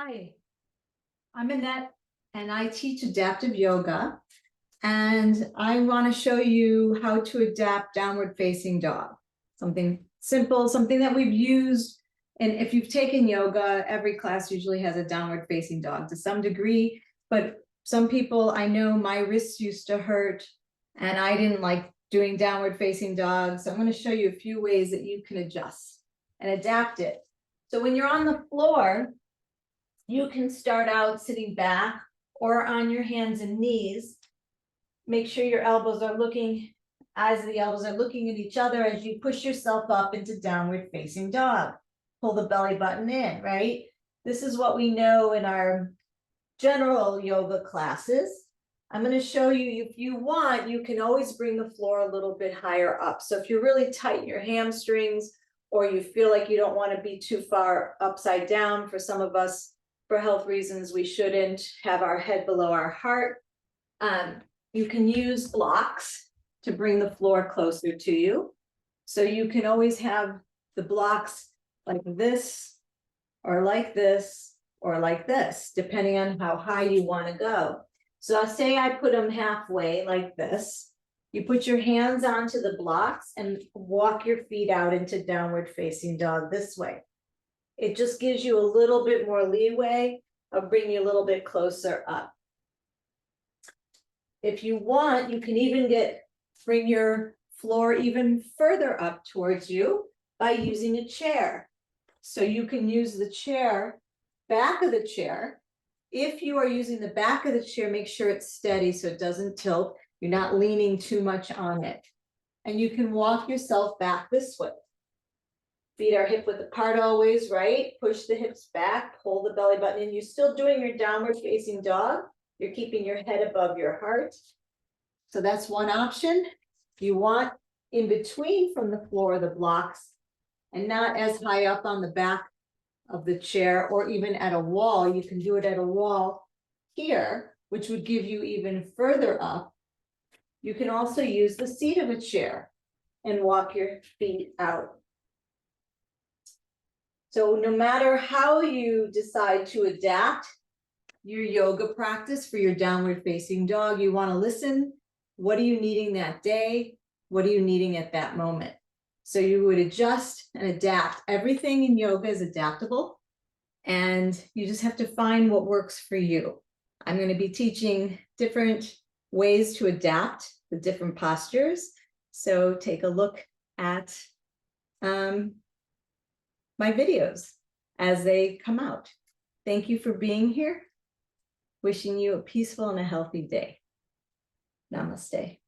Hi, I'm Annette and I teach adaptive yoga, and I want to show you how to adapt downward facing dog. Something simple, something that we've used. And if you've taken yoga, every class usually has a downward facing dog to some degree, but some people, I know my wrists used to hurt and I didn't like doing downward facing dog. So I'm going to show you a few ways that you can adjust and adapt it. So when you're on the floor, you can start out sitting back or on your hands and knees. Make sure your elbows are looking, as the elbows are looking at each other as you push yourself up into downward facing dog. Pull the belly button in, right? This is what we know in our general yoga classes. I'm going to show you, if you want, you can always bring the floor a little bit higher up. So if you're really tight in your hamstrings, or you feel like you don't want to be too far upside down, for some of us, for health reasons, we shouldn't have our head below our heart. You can use blocks to bring the floor closer to you. So you can always have the blocks like this, or like this, or like this, depending on how high you want to go. So say I put them halfway like this. You put your hands onto the blocks and walk your feet out into downward facing dog this way. It just gives you a little bit more leeway of bringing you a little bit closer up. If you want, you can even bring your floor even further up towards you by using a chair. So you can use the chair, back of the chair. If you are using the back of the chair, make sure it's steady so it doesn't tilt. You're not leaning too much on it. And you can walk yourself back this way. Feet are hip width apart always, right? Push the hips back, pull the belly button in. You're still doing your downward facing dog. You're keeping your head above your heart. So that's one option. If you want in between from the floor, the blocks, and not as high up on the back of the chair or even at a wall, you can do it at a wall here, which would give you even further up. You can also use the seat of a chair and walk your feet out. So no matter how you decide to adapt your yoga practice for your downward facing dog, you want to listen. What are you needing that day? What are you needing at that moment? So you would adjust and adapt. Everything in yoga is adaptable, and you just have to find what works for you. I'm going to be teaching different ways to adapt the different postures. So take a look at my videos as they come out. Thank you for being here. Wishing you a peaceful and a healthy day. Namaste.